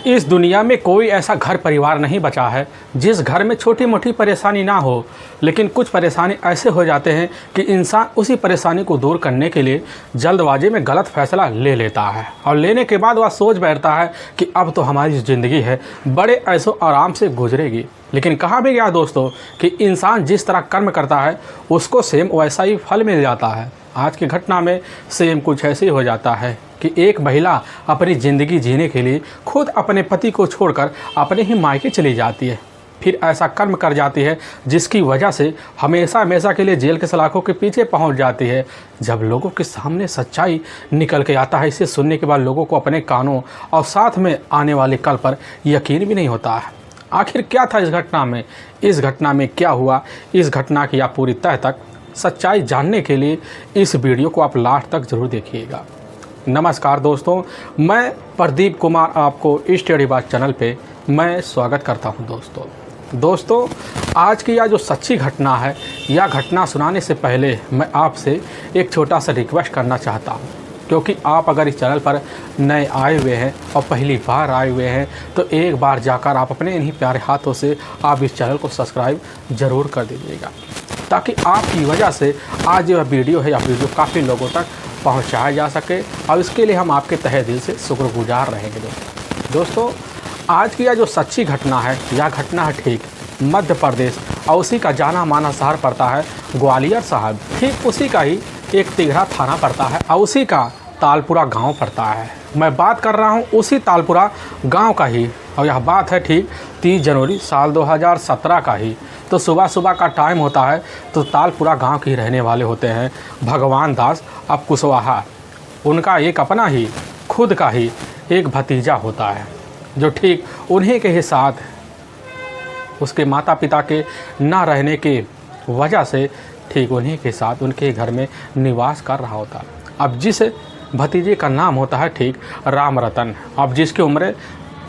इस दुनिया में कोई ऐसा घर परिवार नहीं बचा है जिस घर में छोटी मोटी परेशानी ना हो, लेकिन कुछ परेशानी ऐसे हो जाते हैं कि इंसान उसी परेशानी को दूर करने के लिए जल्दबाजी में गलत फैसला ले लेता है और लेने के बाद वह सोच बैठता है कि अब तो हमारी ज़िंदगी है बड़े ऐशो आराम से गुजरेगी। लेकिन कहा भी गया दोस्तों कि इंसान जिस तरह कर्म करता है उसको सेम वैसा ही फल मिल जाता है। आज की घटना में सेम कुछ ऐसे ही हो जाता है कि एक महिला अपनी ज़िंदगी जीने के लिए खुद अपने पति को छोड़कर अपने ही मायके चली जाती है, फिर ऐसा कर्म कर जाती है जिसकी वजह से हमेशा हमेशा के लिए जेल के सलाखों के पीछे पहुंच जाती है। जब लोगों के सामने सच्चाई निकल के आता है, इसे सुनने के बाद लोगों को अपने कानों और साथ में आने वाले कल पर यकीन भी नहीं होता है। आखिर क्या था इस घटना में क्या हुआ, इस घटना की आप पूरी तह तक सच्चाई जानने के लिए इस वीडियो को आप लास्ट तक ज़रूर देखिएगा। नमस्कार दोस्तों, मैं प्रदीप कुमार आपको स्टडी बात चैनल पे मैं स्वागत करता हूं। दोस्तों आज की यह जो सच्ची घटना है, यह घटना सुनाने से पहले मैं आपसे एक छोटा सा रिक्वेस्ट करना चाहता हूं, क्योंकि आप अगर इस चैनल पर नए आए हुए हैं और पहली बार आए हुए हैं तो एक बार जाकर आप अपने इन्हीं प्यारे हाथों से आप इस चैनल को सब्सक्राइब ज़रूर कर दीजिएगा, ताकि आपकी वजह से आज यह वीडियो है, यह वीडियो काफ़ी लोगों तक पहुंचाया जा सके और इसके लिए हम आपके तहे दिल से शुक्रगुजार रहेंगे। दोस्तों आज की यह जो सच्ची घटना है, यह घटना है ठीक मध्य प्रदेश और उसी का जाना माना शहर पड़ता है ग्वालियर साहब। ठीक उसी का ही एक तिघरा थाना पड़ता है और उसी का तालपुरा गांव पड़ता है। मैं बात कर रहा हूं उसी तालपुरा गांव का ही, और यह बात है ठीक 30 जनवरी साल 2017 का ही। तो सुबह का टाइम होता है तो तालपुरा गांव के ही रहने वाले होते हैं भगवान दास अब कुशवाहा। उनका एक अपना ही खुद का ही एक भतीजा होता है जो ठीक उन्हीं के ही साथ उसके माता पिता के ना रहने की वजह से ठीक उन्हीं के साथ उनके घर में निवास कर रहा होता है। अब जिस भतीजे का नाम होता है ठीक राम रतन, अब जिसकी उम्र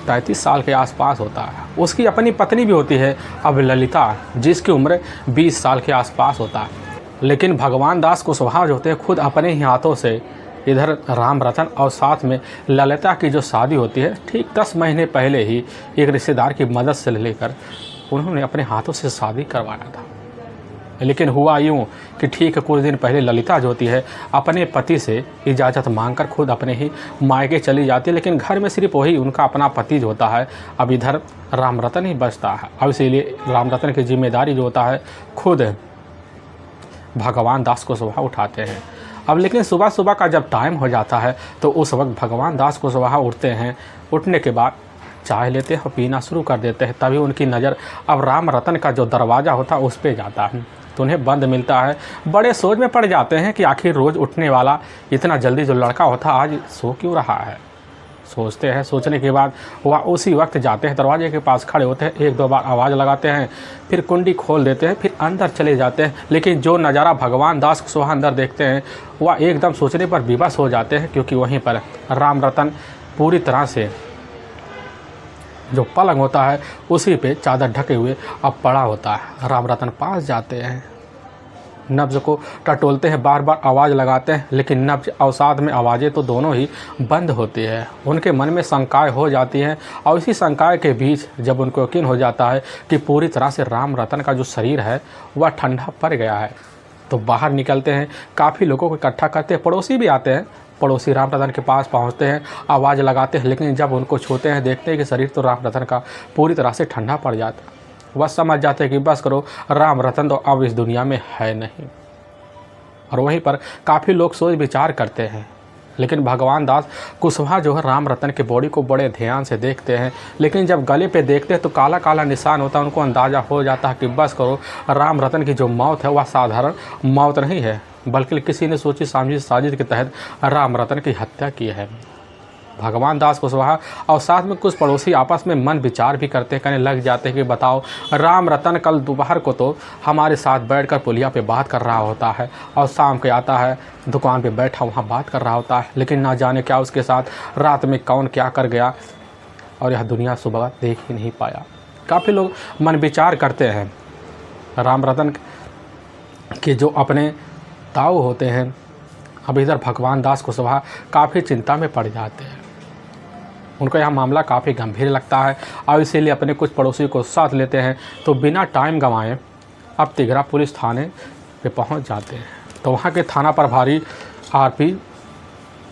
33 साल के आसपास होता है। उसकी अपनी पत्नी भी होती है अब ललिता, जिसकी उम्र 20 साल के आसपास होता है। लेकिन भगवान दास कुशवाहा जो होते हैं खुद अपने ही हाथों से इधर राम रतन और साथ में ललिता की जो शादी होती है ठीक 10 महीने पहले ही एक रिश्तेदार की मदद से लेकर उन्होंने अपने हाथों से शादी करवाया था। लेकिन हुआ यूँ कि ठीक कुछ दिन पहले ललिता जो होती है अपने पति से इजाज़त मांगकर खुद अपने ही मायके चली जाती है। लेकिन घर में सिर्फ वही उनका अपना पति जो होता है, अब इधर राम रतन ही बचता है। अब इसीलिए राम रतन की जिम्मेदारी जो होता है खुद भगवान दास कुशवाहा उठाते हैं। अब लेकिन सुबह का जब टाइम हो जाता है तो उस वक्त भगवान दास कुशवाहा उठते हैं। उठने के बाद चाय लेते हैं और पीना शुरू कर देते हैं। तभी उनकी नज़र अब राम रतन का जो दरवाज़ा होता है उस पर जाता है तो उन्हें बंद मिलता है। बड़े सोच में पड़ जाते हैं कि आखिर रोज़ उठने वाला इतना जल्दी जो लड़का होता आज सो क्यों रहा है। सोचते हैं, सोचने के बाद वह उसी वक्त जाते हैं, दरवाजे के पास खड़े होते हैं, 1-2 बार आवाज़ लगाते हैं, फिर कुंडी खोल देते हैं, फिर अंदर चले जाते हैं। लेकिन जो नज़ारा भगवान दास कुशवाहा अंदर देखते हैं वह एकदम सोचने पर विवश हो जाते हैं, क्योंकि वहीं पर राम रतन पूरी तरह से जो पलंग होता है उसी पे चादर ढके हुए अब पड़ा होता है। राम रतन पास जाते हैं, नब्ज़ को टटोलते हैं, बार बार आवाज़ लगाते हैं, लेकिन नब्ज़ और साथ में आवाज़ें तो दोनों ही बंद होती है। उनके मन में शंकाएं हो जाती हैं और इसी शंकाएं के बीच जब उनको यकीन हो जाता है कि पूरी तरह से राम रतन का जो शरीर है वह ठंडा पड़ गया है, तो बाहर निकलते हैं, काफ़ी लोगों को इकट्ठा करते हैं। पड़ोसी भी आते हैं, पड़ोसी राम रतन के पास पहुंचते हैं, आवाज़ लगाते हैं, लेकिन जब उनको छूते हैं देखते हैं कि शरीर तो राम रतन का पूरी तरह से ठंडा पड़ जाता है। वह समझ जाते हैं कि बस करो, राम रतन तो अब इस दुनिया में है नहीं। और वहीं पर काफ़ी लोग सोच विचार करते हैं, लेकिन भगवान दास कुशवाहा जो है राम रतन के बॉडी को बड़े ध्यान से देखते हैं। लेकिन जब गले पे देखते हैं तो काला काला निशान होता है। उनको अंदाज़ा हो जाता है कि बस करो, राम रतन की जो मौत है वह साधारण मौत नहीं है, बल्कि किसी ने सोची समझी साजिश के तहत राम रतन की हत्या की है। भगवान दास कुशवाहा और साथ में कुछ पड़ोसी आपस में मन विचार भी करते कहने लग जाते हैं कि बताओ, राम रतन कल दोपहर को तो हमारे साथ बैठकर पुलिया पे बात कर रहा होता है और शाम के आता है दुकान पे बैठा वहाँ बात कर रहा होता है, लेकिन ना जाने क्या उसके साथ रात में कौन क्या कर गया और यह दुनिया सुबह देख ही नहीं पाया। काफ़ी लोग मन विचार करते हैं। राम रतन के जो अपने ताऊ होते हैं, अब इधर भगवान दास कुशवाहा काफ़ी चिंता में पड़ जाते हैं। उनको यह मामला काफ़ी गंभीर लगता है और इसीलिए अपने कुछ पड़ोसी को साथ लेते हैं। तो बिना टाइम गंवाए अब तिघरा पुलिस थाने पे पहुंच जाते हैं। तो वहाँ के थाना प्रभारी आरपी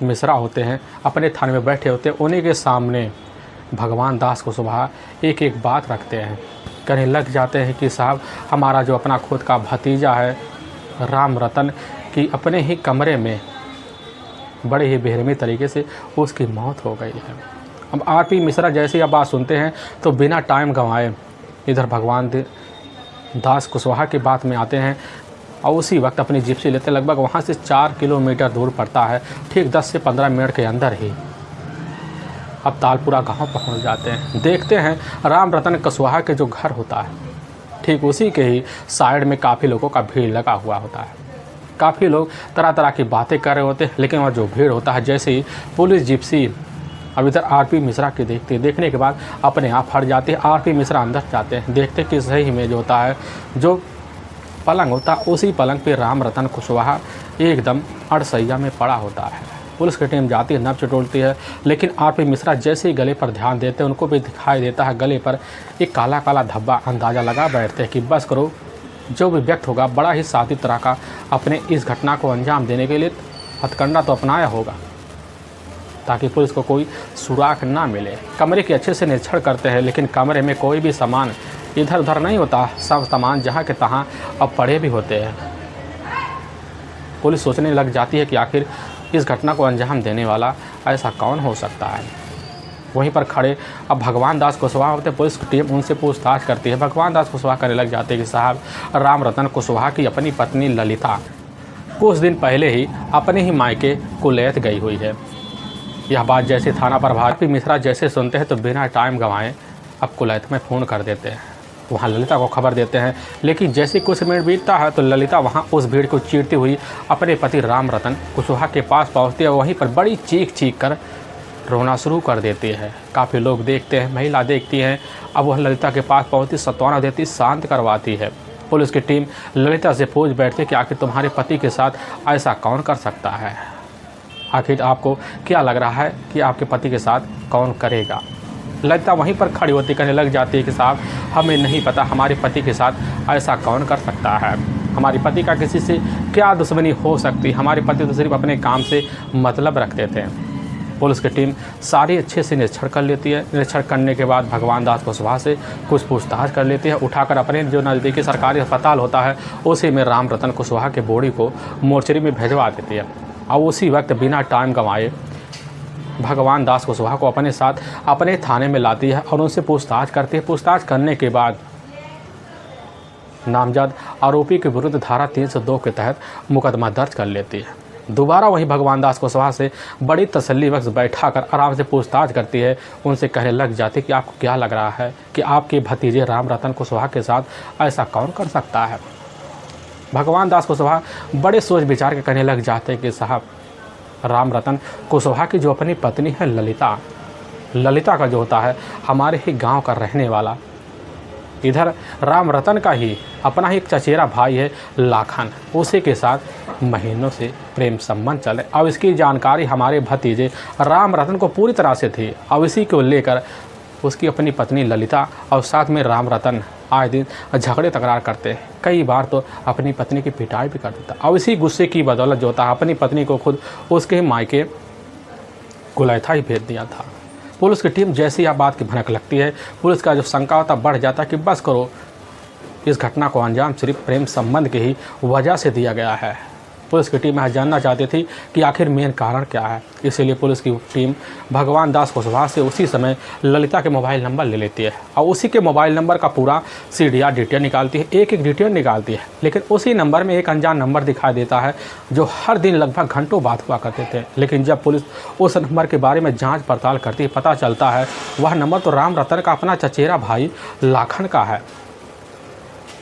मिश्रा होते हैं, अपने थाने में बैठे होते हैं। उन्हीं के सामने भगवान दास कुशवाहा एक एक बात रखते हैं, कहने लग जाते हैं कि साहब, हमारा जो अपना खुद का भतीजा है राम रतन की अपने ही कमरे में बड़े ही बेरहमी तरीके से उसकी मौत हो गई है। अब आरपी मिश्रा जैसे ही बात सुनते हैं तो बिना टाइम गंवाए इधर भगवान दास कुशवाहा की बात में आते हैं और उसी वक्त अपनी जिप्सी लेते, लगभग वहाँ से 4 किलोमीटर दूर पड़ता है, ठीक 10 से 15 मिनट के अंदर ही अब तालपुरा गांव पहुंच जाते हैं। देखते हैं राम रतन कुशवाहा के जो घर होता है ठीक उसी के ही साइड में काफ़ी लोगों का भीड़ लगा हुआ होता है। काफ़ी लोग तरह तरह की बातें कर रहे होते हैं, लेकिन वह जो भीड़ होता है, जैसे ही पुलिस जिप्सी अब इधर आरपी मिश्रा की देखने के बाद अपने आप हट जाते हैं। आरपी मिश्रा अंदर जाते हैं, देखते कि सही में जो होता है, जो पलंग होता है उसी पलंग पे राम रतन कुशवाहा एकदम अड़सैया में पड़ा होता है। पुलिस की टीम जाती है, नब्ज टोलती है, लेकिन आरपी मिश्रा जैसे ही गले पर ध्यान देते हैं उनको भी दिखाई देता है गले पर एक काला काला धब्बा। अंदाज़ा लगा बैठते हैं कि बस करो, जो भी व्यक्ति होगा बड़ा ही साथी तरह का अपने इस घटना को अंजाम देने के लिए हथकंडा तो अपनाया होगा ताकि पुलिस को कोई सुराग ना मिले। कमरे की अच्छे से निरीक्षण करते हैं, लेकिन कमरे में कोई भी सामान इधर उधर नहीं होता, सब सामान जहाँ के तहाँ अब पड़े भी होते हैं। पुलिस सोचने लग जाती है कि आखिर इस घटना को अंजाम देने वाला ऐसा कौन हो सकता है। वहीं पर खड़े अब भगवान दास कुशवाहा होते, पुलिस की टीम उनसे पूछताछ करती है। भगवान दास कुशवाहा कहने लग जाते हैं कि साहब, राम रतन कुशवाहा की अपनी पत्नी ललिता कुछ दिन पहले ही अपने ही मायके कुलैत गई हुई है। यह बात जैसे थाना प्रभारी मिश्रा जैसे सुनते हैं तो बिना टाइम गंवाए अब कुलैत में फ़ोन कर देते हैं, वहाँ ललिता को खबर देते हैं। लेकिन जैसे कुछ मिनट बीतता है तो ललिता वहाँ उस भीड़ को चीरती हुई अपने पति राम रतन कुशवाहा के पास पहुँचती है। वहीं पर बड़ी चीख कर रोना शुरू कर देती है। काफ़ी लोग देखते हैं, महिला देखती हैं। अब वह ललिता के पास पहुँचती, सांत्वना देती, शांत करवाती है। पुलिस की टीम ललिता से पूछ बैठती कि आखिर तुम्हारे पति के साथ ऐसा कौन कर सकता है, आखिर आपको क्या लग रहा है कि आपके पति के साथ कौन करेगा। ललिता वहीं पर खड़ी होती कहने लग जाती है कि साहब, हमें नहीं पता हमारे पति के साथ ऐसा कौन कर सकता है, हमारे पति का किसी से क्या दुश्मनी हो सकती, हमारे पति तो सिर्फ अपने काम से मतलब रखते थे। पुलिस की टीम सारी अच्छे से निरीक्षण कर लेती है। निरीक्षण करने के बाद भगवान दास कुशवाहा से कुछ पूछताछ कर लेती है। उठाकर अपने जो नज़दीकी सरकारी अस्पताल होता है उसी में राम रतन कुशवाहा के बॉडी को मोर्चरी में भिजवा देती है। और उसी वक्त बिना टाइम गंवाए भगवान दास कुशवाहा को अपने साथ अपने थाने में लाती है और उनसे पूछताछ करती है। पूछताछ करने के बाद नामजद आरोपी के विरुद्ध धारा 302 के तहत मुकदमा दर्ज कर लेती है। दोबारा वही भगवान दास कुशवाहा से बड़ी तसल्ली बख्श बैठाकर आराम से पूछताछ करती है। उनसे कहने लग जाती है कि आपको क्या लग रहा है कि आपके भतीजे राम रतन कुशवाहा के साथ ऐसा कौन कर सकता है। भगवान दास कुशवाहा बड़े सोच विचार के कहने लग जाते हैं कि साहब, राम रतन कुशवाहा की जो अपनी पत्नी है ललिता का जो होता है हमारे ही गांव का रहने वाला, इधर राम रतन का ही अपना ही एक चचेरा भाई है लाखन, उसी के साथ महीनों से प्रेम संबंध चले। अब इसकी जानकारी हमारे भतीजे राम रतन को पूरी तरह से थी। अब इसी को लेकर उसकी अपनी पत्नी ललिता और साथ में राम रतन आए दिन झगड़े तकरार करते, कई बार तो अपनी पत्नी की पिटाई भी कर देता। अब इसी गुस्से की बदौलत जो था अपनी पत्नी को खुद उसके मायके कुलैथा ही भेज दिया था। पुलिस की टीम जैसी यह बात की भनक लगती है, पुलिस का जो शंका होता बढ़ जाता कि बस करो, इस घटना को अंजाम सिर्फ प्रेम संबंध की ही वजह से दिया गया है। पुलिस की टीम यह जानना चाहती थी कि आखिर मेन कारण क्या है। इसीलिए पुलिस की टीम भगवान दास कुशवाहा से उसी समय ललिता के मोबाइल नंबर ले लेती है और उसी के मोबाइल नंबर का पूरा CDR डिटेल निकालती है, एक एक डिटेल निकालती है। लेकिन उसी नंबर में एक अनजान नंबर दिखाई देता है जो हर दिन लगभग घंटों बात हुआ करते थे। लेकिन जब पुलिस उस नंबर के बारे में जाँच पड़ताल करती है, पता चलता है वह नंबर तो राम रतन का अपना चचेरा भाई लाखन का है।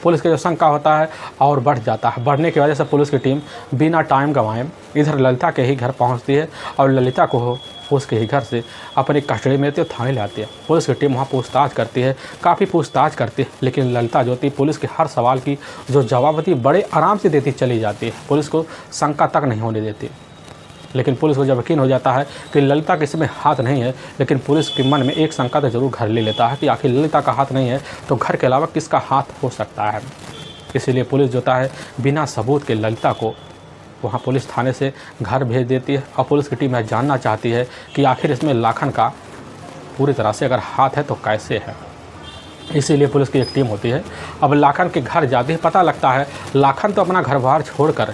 पुलिस का जो शंका होता है और बढ़ जाता है। बढ़ने की वजह से पुलिस की टीम बिना टाइम गंवाए इधर ललिता के ही घर पहुंचती है और ललिता को उसके ही घर से अपनी कस्टडी में लेती है, थाने ले आती है। पुलिस की टीम वहां पूछताछ करती है, काफ़ी पूछताछ करती है, लेकिन ललिता जो थी पुलिस के हर सवाल की जो जवाब थी बड़े आराम से देती चली जाती है, पुलिस को शंका तक नहीं होने देती। लेकिन पुलिस को जब यकीन हो जाता है कि ललिता के इसमें हाथ नहीं है, लेकिन पुलिस के मन में एक शंका तो जरूर घर ले लेता है कि आखिर ललिता का हाथ नहीं है तो घर के अलावा किसका हाथ हो सकता है। इसीलिए पुलिस जो होता है बिना सबूत के ललिता को वहाँ पुलिस थाने से घर भेज देती है और पुलिस की टीम यह जानना चाहती है कि आखिर इसमें लाखन का पूरी तरह से अगर हाथ है तो कैसे है। इसीलिए पुलिस की एक टीम होती है, अब लाखन के घर जाती है। पता लगता है लाखन तो अपना घर बार छोड़कर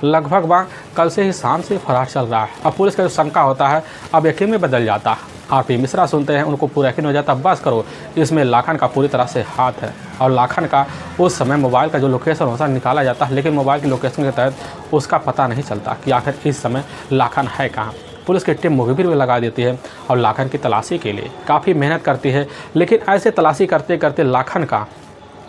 लगभग वहाँ कल से ही शाम से फरार चल रहा है। अब पुलिस का जो शंका होता है अब यकीन में बदल जाता है। आरपी मिश्रा सुनते हैं, उनको पूरा यकीन हो जाता है, बस करो इसमें लाखन का पूरी तरह से हाथ है। और लाखन का उस समय मोबाइल का जो लोकेशन होता है निकाला जाता है, लेकिन मोबाइल की लोकेशन के तहत उसका पता नहीं चलता कि आखिर इस समय लाखन है कहाँ। पुलिस की टीम मुखबिर में लगा देती है और लाखन की तलाशी के लिए काफ़ी मेहनत करती है, लेकिन ऐसे तलाशी करते करते लाखन का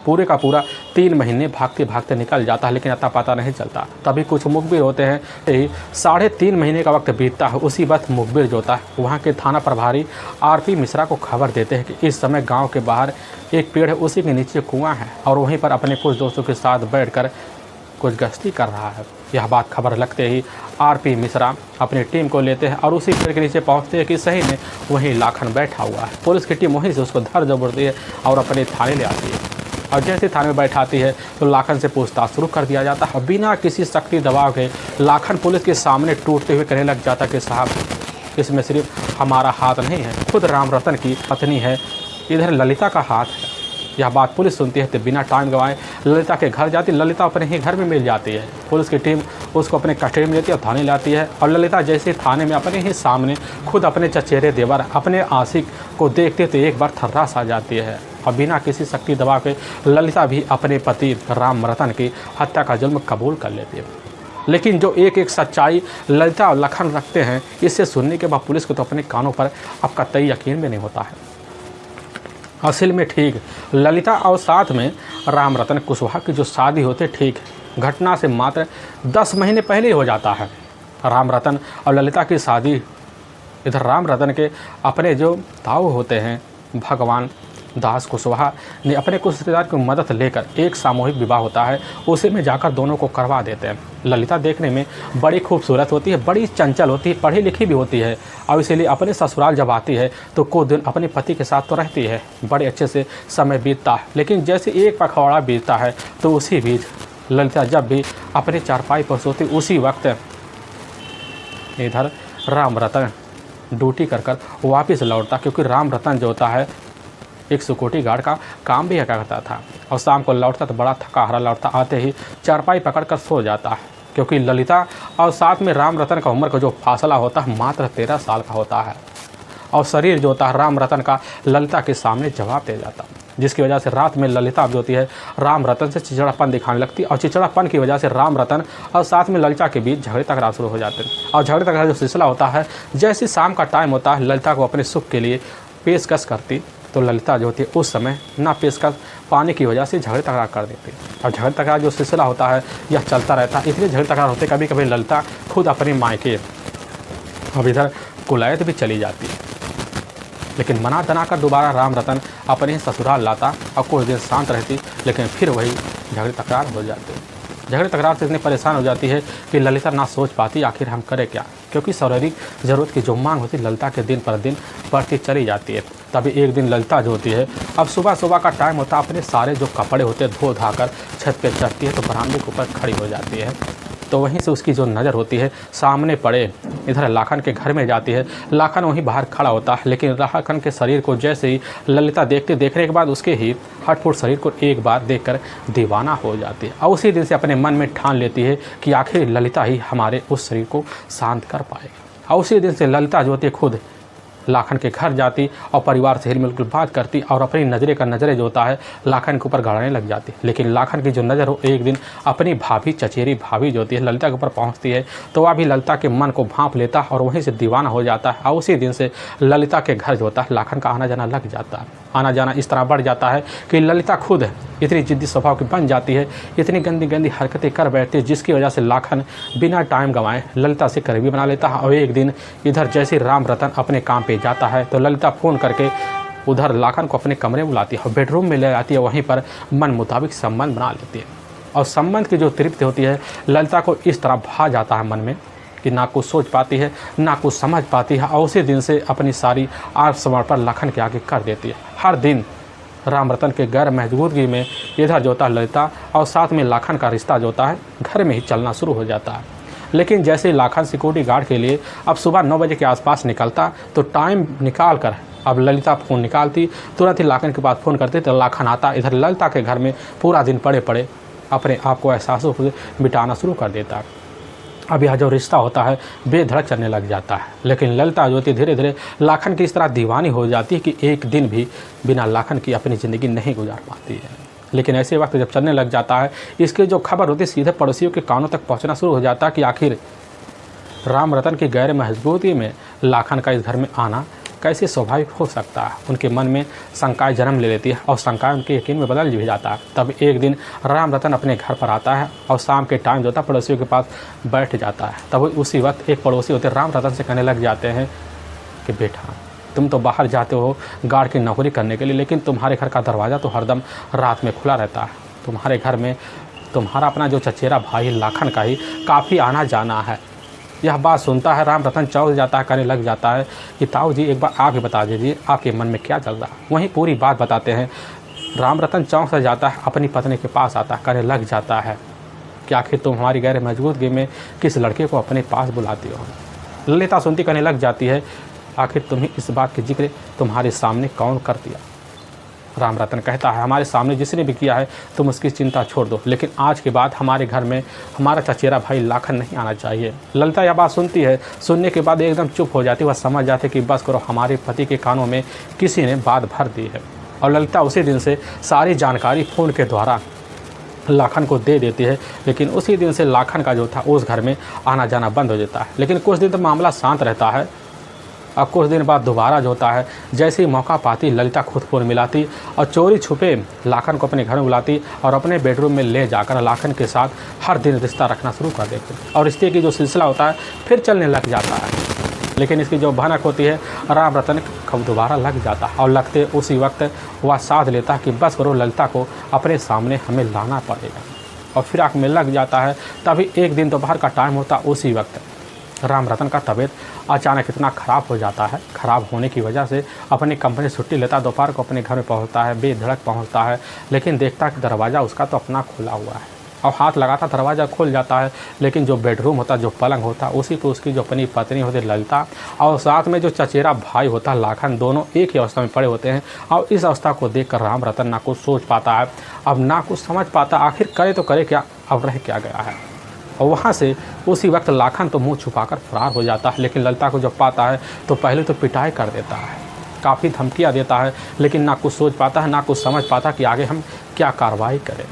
पूरे का पूरा 3 महीने भागते भागते निकल जाता है, लेकिन अता पता नहीं चलता। तभी कुछ मुखबिर होते हैं, 3.5 महीने का वक्त बीतता है। उसी वक्त मुखबिर जो होता है वहाँ के थाना प्रभारी आरपी मिश्रा को खबर देते हैं कि इस समय गांव के बाहर एक पेड़ है, उसी के नीचे कुआं है और वहीं पर अपने कुछ दोस्तों के साथ बैठकर कुछ गश्ती कर रहा है। यह बात खबर लगते ही आरपी मिश्रा अपनी टीम को लेते हैं और उसी पेड़ के नीचे पहुंचते हैं कि सही में वहीं लाखन बैठा हुआ है। पुलिस की टीम वहीं से उसको धर जबरती है और अपने थाने ले आती है और जैसे थाने में बैठाती है तो लाखन से पूछताछ शुरू कर दिया जाता है। बिना किसी सख्ती दबाव के लाखन पुलिस के सामने टूटते हुए कहने लग जाता कि साहब इसमें सिर्फ हमारा हाथ नहीं है, खुद राम रतन की पत्नी है, इधर ललिता का हाथ है। यह बात पुलिस सुनती है तो बिना टाइम गंवाए ललिता के घर जाती। ललिता अपने ही घर में मिल जाती है। पुलिस की टीम उसको अपने कस्टडी में लेती है और थाने लाती है। और ललिता जैसे थाने में अपने ही सामने खुद अपने चचेरे देवर अपने आशिक को देखते तो एक बार थर्रास आ जाती है और बिना किसी सख्ती दबाव के ललिता भी अपने पति राम रतन की हत्या का जुल्म कबूल कर लेती है। लेकिन जो एक एक सच्चाई ललिता और लखन रखते हैं, इससे सुनने के बाद पुलिस को तो अपने कानों पर अब कतई यकीन भी नहीं होता है। असल में ठीक ललिता और साथ में राम रतन कुशवाहा की जो शादी होती है, ठीक घटना से मात्र 10 महीने पहले ही हो जाता है। राम रतन और ललिता की शादी, इधर राम रतन के अपने जो ताऊ होते हैं भगवान दास कुशवाहा ने अपने कुछ रिश्तेदार की मदद लेकर एक सामूहिक विवाह होता है, उसी में जाकर दोनों को करवा देते हैं। ललिता देखने में बड़ी खूबसूरत होती है, बड़ी चंचल होती है, पढ़ी लिखी भी होती है और इसीलिए अपने ससुराल जब आती है तो कुछ दिन अपने पति के साथ तो रहती है, बड़े अच्छे से समय बीतता है। लेकिन जैसे एक पखवाड़ा बीतता है तो उसी बीच ललिता जब भी अपने चारपाई पर सोती उसी वक्त इधर राम रतन ड्यूटी कर वापस लौटता, क्योंकि राम रतन जो होता है एक सिक्योरिटी गार्ड का काम भी करता था और शाम को लौटता तो बड़ा थका हारा लौटता, आते ही चारपाई पकड़कर सो जाता है। क्योंकि ललिता और साथ में राम रतन का उम्र का जो फासला होता है मात्र 13 साल का होता है और शरीर जो होता है राम रतन का ललिता के सामने जवाब दे जाता, जिसकी वजह से रात में ललिता जो होती है राम रतन से चिचड़ापन दिखाने लगती और चिचड़ापन की वजह से राम रतन और साथ में ललिता के बीच झगड़े तकरार शुरू हो जाते हैं। और झगड़े तकरार जो सिलसिला होता है, जैसे शाम का टाइम होता है ललिता को अपने सुख के लिए पेशकश करती तो ललिता जो होती है उस समय ना पेशकश पाने की वजह से झगड़े तकरार कर देती। और झगड़े तकरार जो सिलसिला होता है यह चलता रहता है। इसलिए झगड़े तकरार होते कभी कभी ललिता खुद अपने मायके अब इधर कुलैत भी चली जाती, लेकिन मना दना कर दोबारा राम रतन अपने ससुराल लाता और कुछ दिन शांत रहती, लेकिन फिर वही झगड़े तकरार हो जाते। झगड़े तकरार से इतनी परेशान हो जाती है कि ललिता ना सोच पाती आखिर हम करें क्या, क्योंकि शारीरिक ज़रूरत की जो मांग होती है ललिता के दिन पर दिन बढ़ती चली जाती है। तभी एक दिन ललिता जो होती है अब सुबह का टाइम होता है, अपने सारे जो कपड़े होते हैं धो धाकर छत पे चढ़ती है तो बरामदे के ऊपर खड़ी हो जाती है। तो वहीं से उसकी जो नज़र होती है सामने पड़े इधर लाखन के घर में जाती है। लाखन वहीं बाहर खड़ा होता है, लेकिन लाखन के शरीर को जैसे ही ललिता देखने के बाद उसके ही हटफुट शरीर को एक बार देखकर दीवाना हो जाती है और उसी दिन से अपने मन में ठान लेती है कि आखिर ललिता ही हमारे उस शरीर को शांत कर पाएगी। और उसी दिन से ललिता जो होती है खुद लाखन के घर जाती और परिवार से हिल मिलकर बात करती और अपनी नज़रें जो होता है लाखन के ऊपर गाड़ने लग जाती। लेकिन लाखन की जो नज़र हो एक दिन अपनी भाभी चचेरी भाभी जो होती है ललिता के ऊपर पहुंचती है तो वह भी ललिता के मन को भांप लेता और वहीं से दीवाना हो जाता है। और उसी दिन से ललिता के घर जो होता है लाखन का आना जाना लग जाता है। आना जाना इस तरह बढ़ जाता है कि ललिता खुद इतनी जिद्दी स्वभाव की बन जाती है, इतनी गंदी गंदी हरकतें कर बैठती है, जिसकी वजह से लाखन बिना टाइम गंवाए ललिता से करीबी बना लेता है। और एक दिन इधर जैसे राम रतन अपने काम पे जाता है तो ललिता फ़ोन करके उधर लाखन को अपने कमरे में बुलाती है और बेडरूम में ले आती है। वहीं पर मन मुताबिक संबंध बना लेती है और संबंध की जो तृप्ति होती है ललिता को इस तरह भा जाता है मन में कि ना कुछ सोच पाती है, ना कुछ समझ पाती है, और उसी दिन से अपनी सारी आत्मसमर्पण लखन के आगे कर देती है। हर दिन राम रतन के गैर मौजूदगी में इधर जो होता है ललिता और साथ में लाखन का रिश्ता जो होता है घर में ही चलना शुरू हो जाता है। लेकिन जैसे ही लाखन सिक्योरिटी गार्ड के लिए अब सुबह 9 बजे के आसपास निकलता, तो टाइम निकाल कर अब ललिता फ़ोन निकालती, तुरंत ही लाखन के पास फ़ोन करती, तो लाखन आता, इधर ललिता के घर में पूरा दिन पड़े पड़े अपने आप को एहसासों से मिटाना शुरू कर देता है। अब यह जो रिश्ता होता है बेधड़क चलने लग जाता है। लेकिन ललिता जो होती धीरे धीरे लाखन की इस तरह दीवानी हो जाती है कि एक दिन भी बिना लाखन की अपनी ज़िंदगी नहीं गुजार पाती है। लेकिन ऐसे वक्त जब चलने लग जाता है, इसकी जो खबर होती है सीधे पड़ोसियों के कानों तक पहुंचना शुरू हो जाता है कि आखिर राम रतन की गैर मौजूदगी में लाखन का इस घर में आना कैसे स्वाभाविक हो सकता है। उनके मन में शंकाएं जन्म ले लेती है और शंकाएं उनके यकीन में बदल भी जाता है। तब एक दिन राम रतन अपने घर पर आता है और शाम के टाइम जो होता है पड़ोसियों के पास बैठ जाता है। तब उसी वक्त एक पड़ोसी होते राम रतन से कहने लग जाते हैं कि बेटा, तुम तो बाहर जाते हो गार्ड की नौकरी करने के लिए, लेकिन तुम्हारे घर का दरवाज़ा तो हरदम रात में खुला रहता है। तुम्हारे घर में तुम्हारा अपना जो चचेरा भाई लाखन का ही काफ़ी आना जाना है। यह बात सुनता है राम रतन चौंक जाता है, कहने लग जाता है कि ताऊ जी एक बार आप ही बता दीजिए आपके मन में क्या चल रहा है। वहीं पूरी बात बताते हैं। राम रतन चौंक से जाता है, अपनी पत्नी के पास आता है, कहने लग जाता है कि आखिर तुम हमारी गैर मौजूदगी में किस लड़के को अपने पास बुलाती हो। ललिता सुनती कहने लग जाती है, आखिर तुम्हें इस बात की जिक्र तुम्हारे सामने कौन कर दिया। राम रतन कहता है, हमारे सामने जिसने भी किया है तुम उसकी चिंता छोड़ दो, लेकिन आज के बाद हमारे घर में हमारा चचेरा भाई लाखन नहीं आना चाहिए। ललिता यह बात सुनती है, सुनने के बाद एकदम चुप हो जाती है। वह समझ जाते कि बस करो, हमारे पति के कानों में किसी ने बात भर दी है। और ललिता उसी दिन से सारी जानकारी फ़ोन के द्वारा लाखन को दे देती है। लेकिन उसी दिन से लाखन का जो था उस घर में आना जाना बंद हो जाता है। लेकिन कुछ दिन तो मामला शांत रहता है। अब कुछ दिन बाद दोबारा जो होता है, जैसे ही मौका पाती ललिता खुद फ़ोन मिलाती और चोरी छुपे लाखन को अपने घर में बुलाती और अपने बेडरूम में ले जाकर लाखन के साथ हर दिन रिश्ता रखना शुरू कर देती। और रिश्ते की जो सिलसिला होता है फिर चलने लग जाता है। लेकिन इसकी जो भनक होती है राम रतन कब दोबारा लग जाता है, और लगते उसी वक्त वह साथ लेता है कि बस करो, ललिता को अपने सामने हमें लाना पड़ेगा। और फिराक में लग जाता है। तभी एक दिन दोपहर का टाइम होता, उसी वक्त राम रतन का तबीयत अचानक इतना ख़राब हो जाता है। ख़राब होने की वजह से अपनी कंपनी छुट्टी लेता, दोपहर को अपने घर में पहुंचता है, बेधड़क पहुंचता है। लेकिन देखता कि दरवाज़ा उसका तो अपना खुला हुआ है, और हाथ लगाता दरवाज़ा खुल जाता है। लेकिन जो बेडरूम होता, जो पलंग होता, उसी पर उसकी जो अपनी पत्नी होती ललिता और साथ में जो चचेरा भाई होता लाखन, दोनों एक ही अवस्था में पड़े होते हैं। और इस अवस्था को देखकर राम रतन ना कुछ सोच पाता है, अब ना कुछ समझ पाता, आखिर करे तो करे क्या, अब रह क्या गया है। और वहाँ से उसी वक्त लाखन तो मुंह छुपाकर फरार हो जाता है। लेकिन ललिता को जब पाता है तो पहले तो पिटाई कर देता है, काफ़ी धमकियाँ देता है। लेकिन ना कुछ सोच पाता है, ना कुछ समझ पाता कि आगे हम क्या कार्रवाई करें।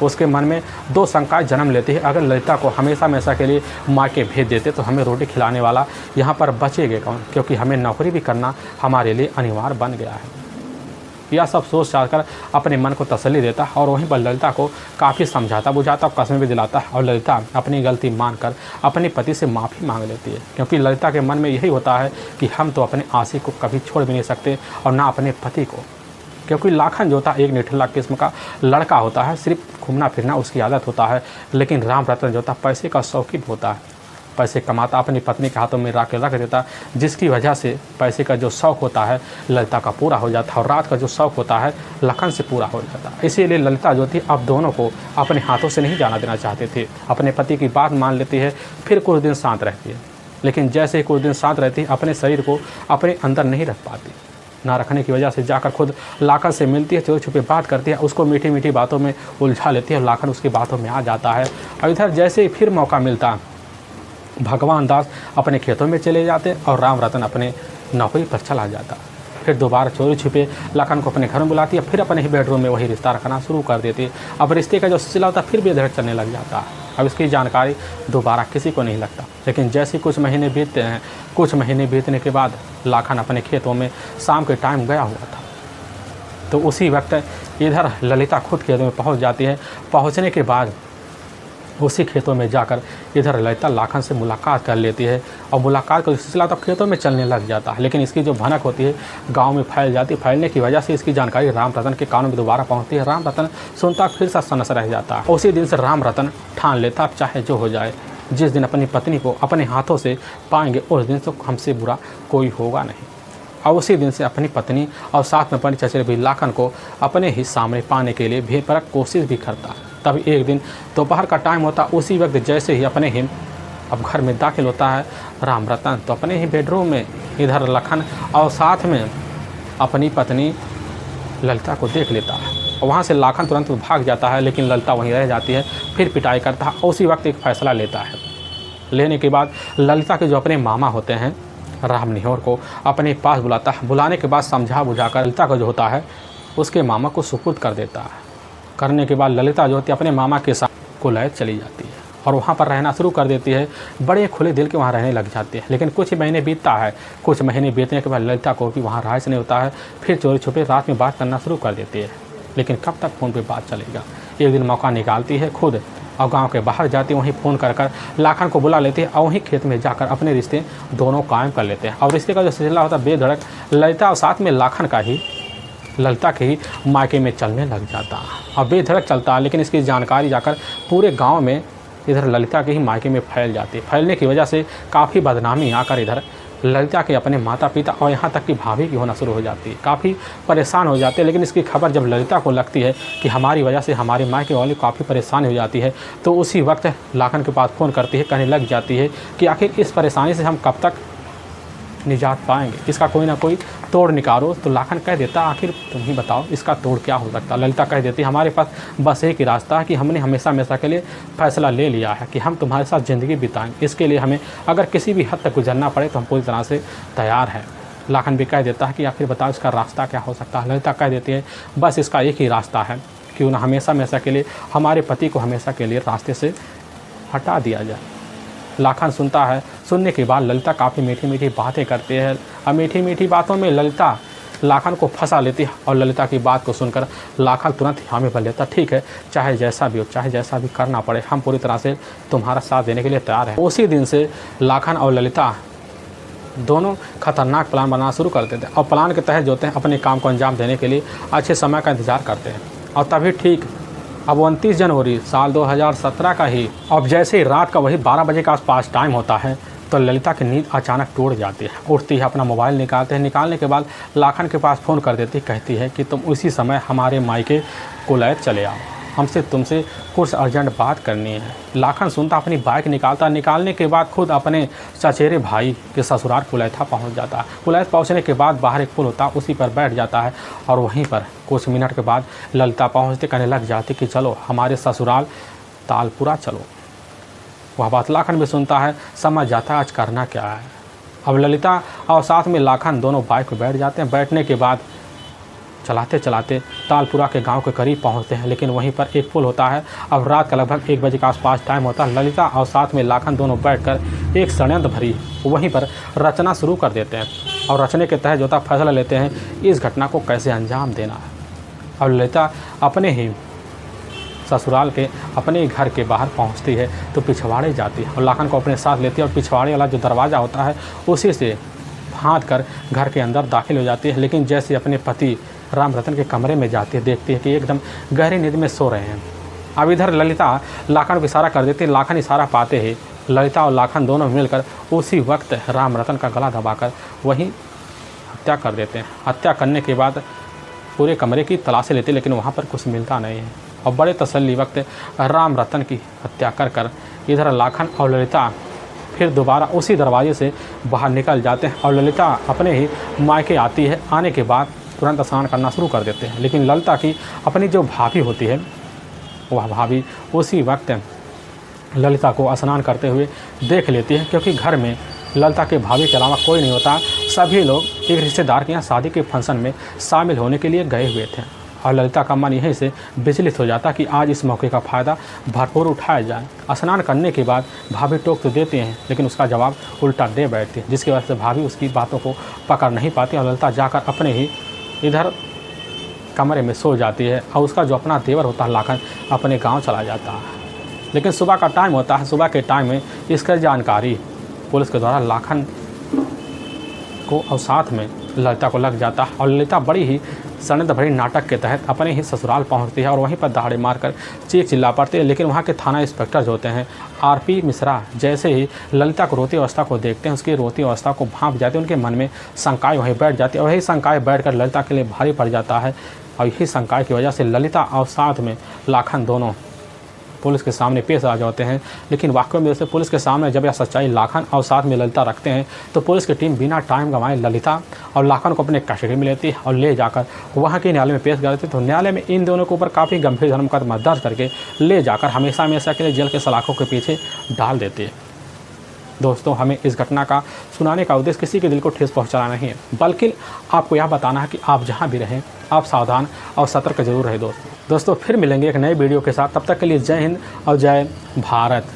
उसके मन में दो शंकाएं जन्म लेती है, अगर ललिता को हमेशा के लिए मायके भेज देते तो हमें रोटी खिलाने वाला यहाँ पर बचेगा कौन, क्योंकि हमें नौकरी भी करना हमारे लिए अनिवार्य बन गया है। यह सब सोच चाहकर अपने मन को तसल्ली देता है और वहीं पर ललिता को काफ़ी समझाता बुझाता और कसमें भी दिलाता है। और ललिता अपनी गलती मानकर अपने पति से माफ़ी मांग लेती है, क्योंकि ललिता के मन में यही होता है कि हम तो अपने आशिक को कभी छोड़ भी नहीं सकते और ना अपने पति को। क्योंकि लाखन जो था एक निठल्ला किस्म का लड़का होता है, सिर्फ घूमना फिरना उसकी आदत होता है। लेकिन राम रतन जो था पैसे का शौकीन होता है, पैसे कमाता, अपनी पत्नी के हाथों में रख देता, जिसकी वजह से पैसे का जो शौक़ होता है ललिता का पूरा हो जाता है और रात का जो शौक़ होता है लखन से पूरा हो जाता है। इसीलिए ललिता जो थी अब दोनों को अपने हाथों से नहीं जाना देना चाहते थे। अपने पति की बात मान लेती है, फिर कुछ दिन शांत रहती है। लेकिन जैसे ही कुछ दिन शांत रहती है, अपने शरीर को अपने अंदर नहीं रख पाती। ना रखने की वजह से जाकर खुद लाखन से मिलती है, चोरी छुपे बात करती है, उसको मीठी मीठी बातों में उलझा लेती है और लाखन उसकी बातों में आ जाता है। और इधर जैसे ही फिर मौका मिलता, भगवान दास अपने खेतों में चले जाते और राम रतन अपने नौकरी पर चला जाता। फिर दोबारा चोरी छुपे लाखन को अपने घर में बुलाती है, फिर अपने ही बेडरूम में वही रिश्ता रखना शुरू कर देती। अब रिश्ते का जो सिलसिला होता फिर बेधड़क चलने लग जाता है। अब इसकी जानकारी दोबारा किसी को नहीं लगता। लेकिन जैसे कुछ महीने बीतते हैं, कुछ महीने बीतने के बाद लाखन अपने खेतों में शाम के टाइम गया हुआ था, तो उसी वक्त इधर ललिता खुद खेतों में पहुंच जाती है। पहुंचने के बाद उसी खेतों में जाकर इधर ललिता लाखन से मुलाकात कर लेती है और मुलाकात का सिलसिला तो खेतों में चलने लग जाता है। लेकिन इसकी जो भनक होती है गांव में फैल जाती है। फैलने की वजह से इसकी जानकारी राम रतन के कानों में दोबारा पहुंचती है। राम रतन सुनता फिर सा सनस रह जाता है। उसी दिन से राम रतन ठान लेता, चाहे जो हो जाए जिस दिन अपनी पत्नी को अपने हाथों से पाएंगे उस दिन तो हमसे बुरा कोई होगा नहीं। और उसी दिन से अपनी पत्नी और साथ में अपने चचेरे भाई लाखन को अपने ही सामने पाने के लिए बेपरक कोशिश भी करता है। तभी एक दिन दोपहर का टाइम होता, उसी वक्त जैसे ही अपने ही अब घर में दाखिल होता है राम रतन, तो अपने ही बेडरूम में इधर लखन और साथ में अपनी पत्नी ललिता को देख लेता है। वहाँ से लाखन तुरंत भाग जाता है, लेकिन ललिता वहीं रह जाती है। फिर पिटाई करता है। उसी वक्त एक फ़ैसला लेता है। लेने के बाद ललिता के जो अपने मामा होते हैं राम निहोर को अपने पास बुलाता है। बुलाने के बाद समझा बुझाकर ललिता का जो होता है उसके मामा को सुपुर्द कर देता है। करने के बाद ललिता जो होती है अपने मामा के साथ कुलैत चली जाती है और वहाँ पर रहना शुरू कर देती है। बड़े खुले दिल के वहाँ रहने लग जाती है। लेकिन कुछ महीने बीतता है। कुछ महीने बीतने के बाद ललिता को भी वहाँ राज नहीं होता है। फिर चोरी छुपे रात में बात करना शुरू कर देती है। लेकिन कब तक फ़ोन पे बात चलेगा। एक दिन मौका निकालती है खुद और गांव के बाहर जाती है। वहीं फ़ोन कर लाखन को बुला लेते हैं और वहीं खेत में जाकर अपने रिश्ते दोनों कायम कर लेते हैं। और रिश्ते का जो सिलसिला होता है बेधड़क ललिता और साथ में लाखन का ही ललिता के ही मायके में चलने लग जाता है और बेधड़क चलता है। लेकिन इसकी जानकारी जाकर पूरे गाँव में इधर ललिता के ही मायके में फैल जाती है। फैलने की वजह से काफ़ी बदनामी आकर इधर ललिता के अपने माता पिता और यहाँ तक कि भाभी की होना शुरू हो जाती है। काफ़ी परेशान हो जाते हैं। लेकिन इसकी खबर जब ललिता को लगती है कि हमारी वजह से हमारे मायके वाले काफ़ी परेशान हो जाती है, तो उसी वक्त लाखन के पास फ़ोन करती है। कहने लग जाती है कि आखिर इस परेशानी से हम कब तक निजात पाएंगे, इसका कोई ना कोई तोड़ निकालो। तो लाखन कह देता आखिर तुम ही बताओ इसका तोड़ क्या हो सकता है। ललिता कह देती हमारे पास बस एक ही रास्ता है कि हमने हमेशा हमेशा के लिए फ़ैसला ले लिया है कि हम तुम्हारे साथ ज़िंदगी बिताएंगे। इसके लिए हमें अगर किसी भी हद तक गुजरना पड़े तो हम पूरी तरह से तैयार हैं। लाखन भी कह देता है कि आखिर बताओ इसका रास्ता क्या हो सकता है। ललिता कह देती है बस इसका एक ही रास्ता है, क्यों ना हमेशा हमेशा के लिए हमारे पति को हमेशा के लिए रास्ते से हटा दिया जाए। लाखन सुनता है। सुनने के बाद ललिता काफ़ी मीठी मीठी बातें करती है और मीठी मीठी बातों में ललिता लाखन को फंसा लेती है। और ललिता की बात को सुनकर लाखन तुरंत ही हामी भर लेता, ठीक है चाहे जैसा भी हो, चाहे जैसा भी करना पड़े, हम पूरी तरह से तुम्हारा साथ देने के लिए तैयार हैं। उसी दिन से लाखन और ललिता दोनों खतरनाक प्लान बनाना शुरू कर देते हैं और प्लान के तहत जो होते हैं अपने काम को अंजाम देने के लिए अच्छे समय का इंतजार करते हैं। और तभी ठीक अब 29 जनवरी साल 2017 का ही अब जैसे ही रात का वही 12 बजे के आसपास टाइम होता है तो ललिता की नींद अचानक टूट जाती है। उठती है, अपना मोबाइल निकालते हैं। निकालने के बाद लाखन के पास फ़ोन कर देती, कहती है कि तुम उसी समय हमारे मायके कुलैत चले आओ, हमसे तुमसे कुछ अर्जेंट बात करनी है। लाखन सुनता अपनी बाइक निकालता। निकालने के बाद खुद अपने चचेरे भाई के ससुराल कुलैथा पहुंच जाता है। कुलैथ पहुंचने के बाद बाहर एक पुल होता है, उसी पर बैठ जाता है और वहीं पर कुछ मिनट के बाद ललिता पहुंचते कहने लग जाती कि चलो हमारे ससुराल तालपुरा चलो। वह बात लाखन भी सुनता है, समझ जाता है आज करना क्या है। अब ललिता और साथ में लाखन दोनों बाइक पर बैठ जाते हैं। बैठने के बाद चलाते चलाते तालपुरा के गांव के करीब पहुंचते हैं। लेकिन वहीं पर एक पुल होता है। अब रात का लगभग 1 बजे के आसपास टाइम होता है। ललिता और साथ में लाखन दोनों बैठकर एक षड्यंत्र भरी वहीं पर रचना शुरू कर देते हैं और रचने के तहत जो था फैसला लेते हैं इस घटना को कैसे अंजाम देना है। और ललिता अपने ही ससुराल के अपने घर के बाहर पहुंचती है तो पिछवाड़े जाती है और लाखन को अपने साथ लेती है और पिछवाड़े वाला जो दरवाज़ा होता है उसी से फाँद कर घर के अंदर दाखिल हो जाती है। लेकिन जैसे अपने पति राम रतन के कमरे में जाती है देखती है कि एकदम गहरी नींद में सो रहे हैं। अब इधर ललिता लाखन को इशारा कर देती है। लाखन इशारा पाते ही ललिता और लाखन दोनों मिलकर उसी वक्त राम रतन का गला दबाकर वहीं हत्या कर देते हैं। हत्या करने के बाद पूरे कमरे की तलाशी लेते लेकिन वहाँ पर कुछ मिलता नहीं है और बड़े तसल्ली वक्त राम रतन की हत्या कर इधर लाखन और ललिता फिर दोबारा उसी दरवाजे से बाहर निकल जाते हैं और ललिता अपने ही मायके आती है। आने के बाद तुरंत स्नान करना शुरू कर देते हैं। लेकिन ललिता की अपनी जो भाभी होती है वह भाभी उसी वक्त ललिता को स्नान करते हुए देख लेती है, क्योंकि घर में ललिता के भाभी के अलावा कोई नहीं होता। सभी लोग एक रिश्तेदार के यहाँ शादी के फंक्शन में शामिल होने के लिए गए हुए थे और ललिता का मन यहीं से विचलित हो जाता कि आज इस मौके का फ़ायदा भरपूर उठाया जाए। स्नान करने के बाद भाभी टोक तो देते हैं लेकिन उसका जवाब उल्टा दे बैठती है, जिसकी वजह से भाभी उसकी बातों को पकड़ नहीं पाती और ललिता जाकर अपने ही इधर कमरे में सो जाती है और उसका जो अपना देवर होता है लाखन अपने गांव चला जाता है। लेकिन सुबह का टाइम होता है। सुबह के टाइम में इसका जानकारी पुलिस के द्वारा लाखन को और साथ में ललिता को लग जाता है और ललिता बड़ी ही षड्यंत्र भरे नाटक के तहत अपने ही ससुराल पहुंचती है और वहीं पर दहाड़े मारकर चीख चिल्ला पड़ती है। लेकिन वहां के थाना इंस्पेक्टर जो होते हैं आरपी मिश्रा, जैसे ही ललिता को रोती अवस्था को देखते हैं, उसकी रोती अवस्था को भांप जाते हैं, उनके मन में शंकाएं वहीं बैठ जाती है और वही शंकाएं बैठकर ललिता के लिए भारी पड़ जाता है। और यही शंकाएं की वजह से ललिता और साथ में लाखन दोनों पुलिस के सामने पेश आ जाते हैं। लेकिन वाकई में जैसे पुलिस के सामने जब यह सच्चाई लाखन और साथ में ललिता रखते हैं तो पुलिस की टीम बिना टाइम गंवाए ललिता और लाखन को अपने कस्टडी में लेती है और ले जाकर वहाँ के न्यायालय में पेश कर देती है। तो न्यायालय में इन दोनों के ऊपर काफ़ी गंभीर धर्म मुकदमा दर्ज करके ले जाकर हमेशा हमेशा के लिए जेल के सलाखों के पीछे डाल देती है। दोस्तों, हमें इस घटना का सुनाने का उद्देश्य किसी के दिल को ठेस पहुंचाना नहीं है, बल्कि आपको यह बताना है कि आप जहां भी रहें आप सावधान और सतर्क जरूर रहें। दोस्तों फिर मिलेंगे एक नए वीडियो के साथ। तब तक के लिए जय हिंद और जय भारत।